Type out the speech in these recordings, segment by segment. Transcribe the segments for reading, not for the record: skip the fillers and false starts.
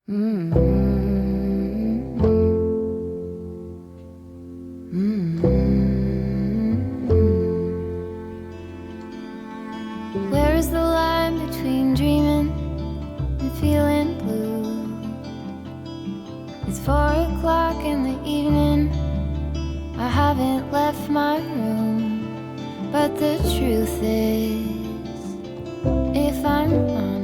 Where is the line between dreaming and feeling blue? It's 4 o'clock in the evening. I haven't left my room, but the truth is, if I'm honest,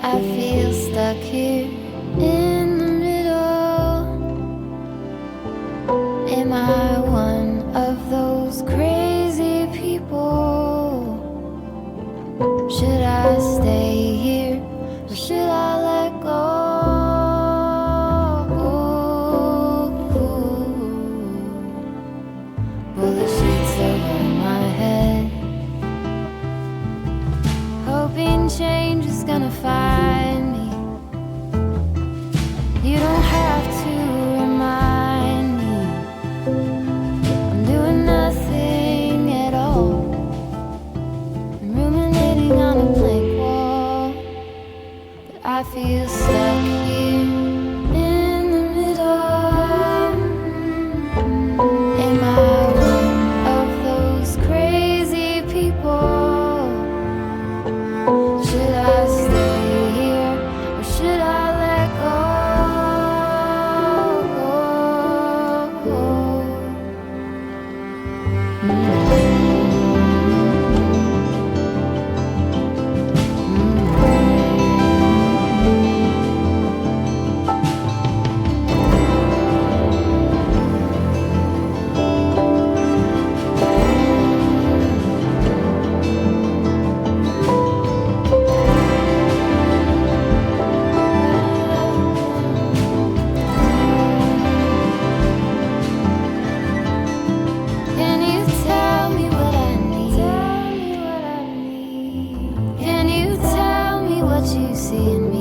I feel stuck here in the middle. Am I one of those crazy people? Should I stay here or should I let go? Well, the sheets over my head, hoping change is gonna find me. You don't have to remind me I'm doing nothing at all. I'm ruminating on a blank wall, but I feel stuck here in the middle. Am I one of those crazy people? Should I stay here or should I let go? Can you tell me what I need? Can you tell me what you see in me?